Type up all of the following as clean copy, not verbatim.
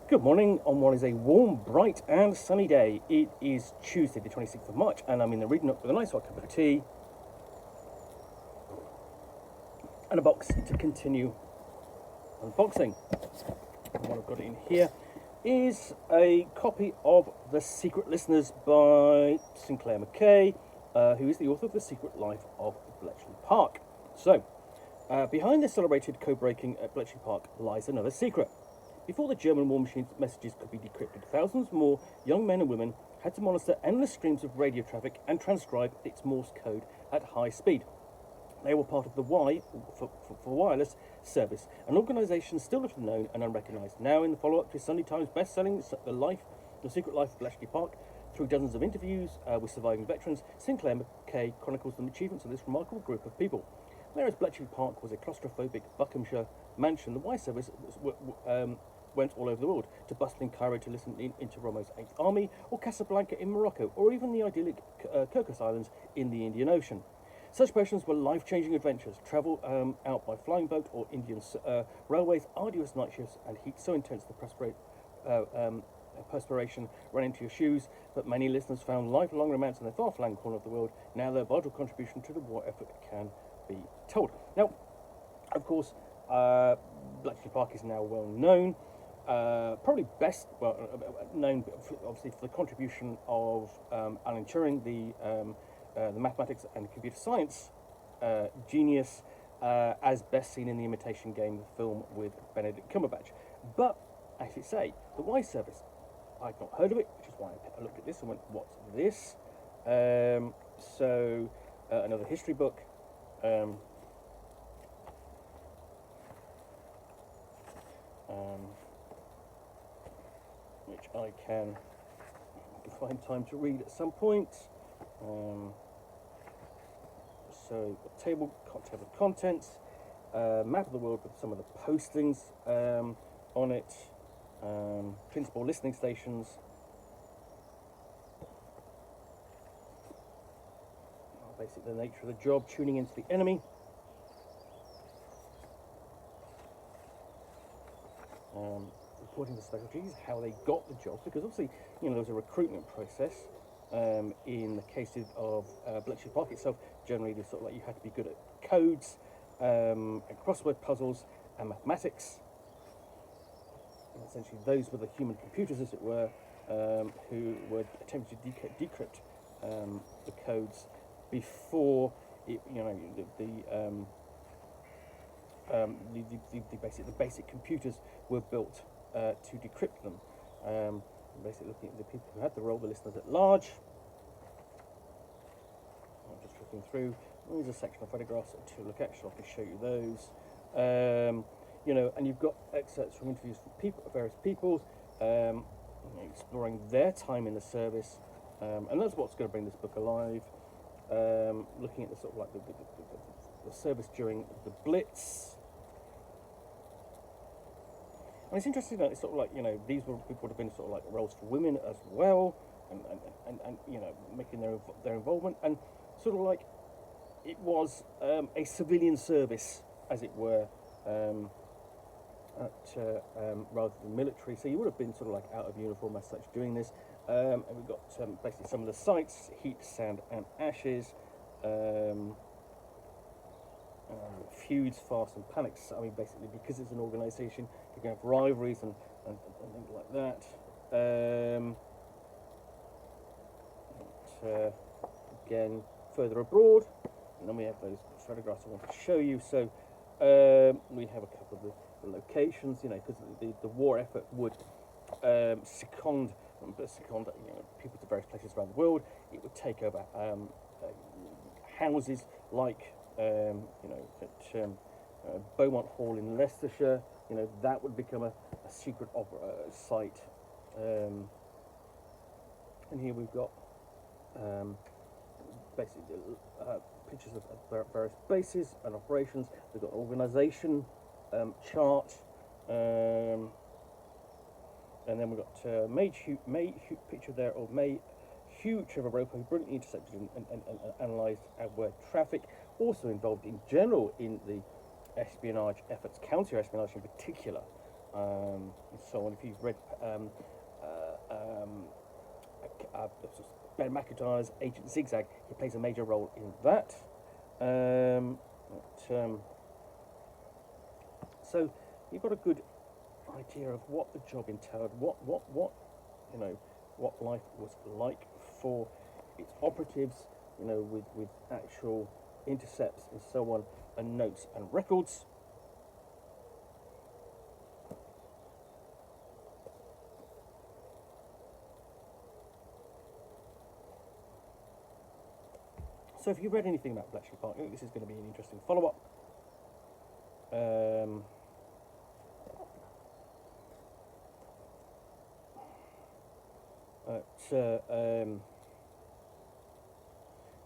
Good morning on what is a warm, bright and sunny day. It is Tuesday the 26th of March and I'm in the reading up with a nice hot cup of tea and a box to continue unboxing. And what I've got in here is a copy of The Secret Listeners by Sinclair McKay, who is the author of The Secret Life of Bletchley Park. So, behind the celebrated code-breaking at Bletchley Park lies another secret. Before the German war machine's messages could be decrypted, thousands more young men and women had to monitor endless streams of radio traffic and transcribe its Morse code at high speed. They were part of the Y for wireless service, an organisation still little known and unrecognised. Now, in the follow-up to Sunday Times best-selling The Secret Life of Bletchley Park, through dozens of interviews with surviving veterans, Sinclair McKay chronicles the achievements of this remarkable group of people. Whereas Bletchley Park was a claustrophobic Buckinghamshire mansion, the Y service went all over the world, to bustling Cairo to listen into Romo's 8th Army, or Casablanca in Morocco, or even the idyllic Kirkus Islands in the Indian Ocean. Such potions were life-changing adventures, travel out by flying boat or Indian railways, arduous night shifts, and heat so intense the perspiration ran into your shoes, but many listeners found lifelong romance in their far-flung corner of the world. Now their vital contribution to the war effort can be told. Now, of course, Bletchley Park is now well known. Probably best known, obviously, for the contribution of Alan Turing, the mathematics and computer science genius, as best seen in The Imitation Game, the film with Benedict Cumberbatch. But, as you say, the Y service, I'd not heard of it, which is why I looked at this and went, what's this? Another history book. Which I can find time to read at some point. So, a table of contents, map of the world with some of the postings on it, principal listening stations, basically the nature of the job, tuning into the enemy. Reporting the strategies, how they got the job, because obviously, there was a recruitment process. In the case of Bletchley Park itself, generally, you had to be good at codes, and crossword puzzles, and mathematics. And essentially, those were the human computers, as it were, who were attempting to decrypt the codes before the basic computers were built to decrypt them. Basically looking at the people who had the role, the listeners at large. I'm just looking through. There's a section of photographs to look at, so I can show you those. And you've got excerpts from interviews from various people, exploring their time in the service, and that's what's going to bring this book alive. Looking at the service during the Blitz. And it's interesting that it's these would have been roles for women as well, and making their involvement, and it was a civilian service, as it were, rather than military. So you would have been out of uniform as such doing this. And we've got basically some of the sites: heat, sand, and ashes. Feuds, fasts, and panics. I mean, basically, because it's an organisation, you can have rivalries and things like that. Again, further abroad, and then we have those photographs I want to show you. So we have a couple of the locations, because the war effort would second people to various places around the world. It would take over houses like at Beaumont Hall in Leicestershire. That would become a secret site. And here we've got basically pictures of various bases and operations. We've got an organisation chart, and then we've got May picture there of May Hugh Trevor-Roper, who brilliantly intercepted and analysed our traffic, also involved in general in the espionage efforts, counter-espionage in particular, and so on. If you've read Ben McIntyre's Agent Zigzag, he plays a major role in that. So you've got a good idea of what the job entailed, what life was like for its operatives, with actual intercepts and so on, and notes and records. So if you've read anything about Bletchley Park, I think this is going to be an interesting follow-up.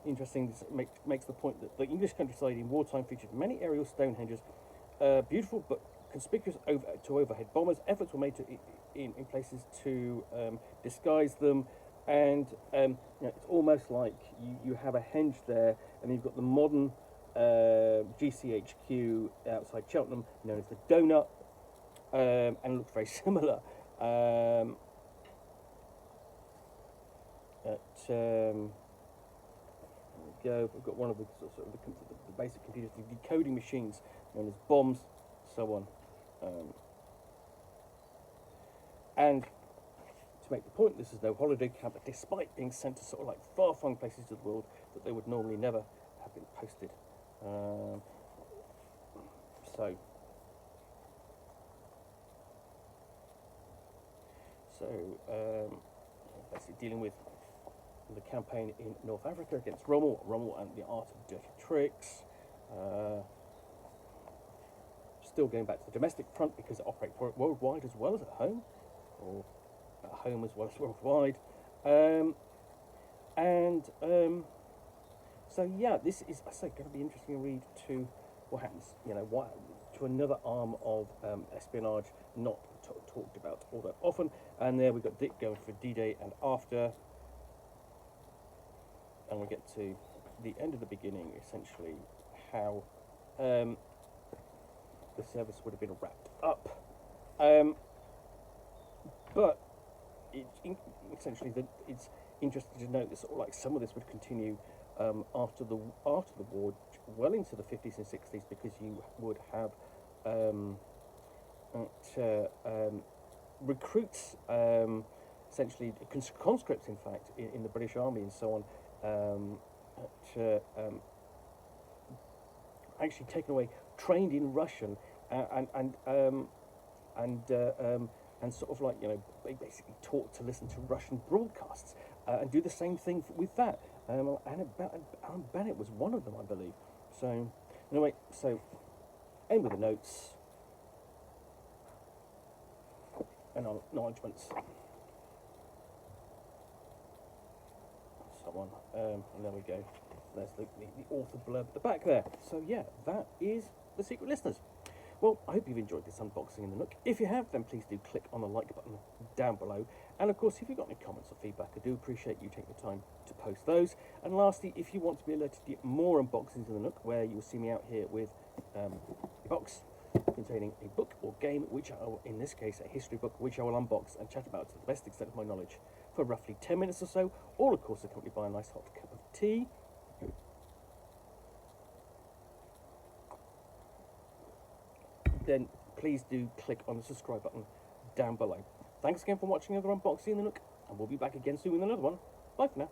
Interesting, this makes the point that the English countryside in wartime featured many aerial Stonehenges, beautiful but conspicuous to overhead bombers. Efforts were made in places to disguise them, and it's almost like you have a henge there, and you've got the modern GCHQ outside Cheltenham, known as the Donut, and it looks very similar. There we go. We've got one of the the basic computers, the decoding machines, known as bombs, so on. And to make the point, this is no holiday camp, despite being sent to sort of like far-flung places of the world that they would normally never have been posted. Basically dealing with the campaign in North Africa against Rommel and the art of dirty tricks. Still going back to the domestic front because it operates worldwide as well as at home, or at home as well as worldwide. So yeah, this is, I say, going to be interesting to read to what happens, to another arm of espionage not talked about all that often. And there we've got Dick going for D-Day and after. And we get to the end of the beginning, essentially, how the service would have been wrapped up. But it's interesting to note that sort of like some of this would continue after the war, well into the 50s and 60s, because you would have recruits, essentially conscripts, in fact, in the British Army and so on. Actually taken away, trained in Russian, and sort of like basically taught to listen to Russian broadcasts and do the same thing with that. Alan Bennett was one of them, I believe. So anyway, end with the notes and acknowledgements. On, and there we go. There's the author blurb at the back there. So yeah, that is The Secret Listeners. Well, I hope you've enjoyed this unboxing in the Nook. If you have, then please do click on the like button down below. And of course, if you've got any comments or feedback, I do appreciate you taking the time to post those. And lastly, if you want to be alerted to get more unboxings in the Nook, where you'll see me out here with a box containing a book or game, which in this case a history book, which I will unbox and chat about to the best extent of my knowledge for roughly 10 minutes or so, all of course accompanied by a nice hot cup of tea. Then please do click on the subscribe button down below. Thanks again for watching another unboxing in the Nook, and we'll be back again soon with another one. Bye for now.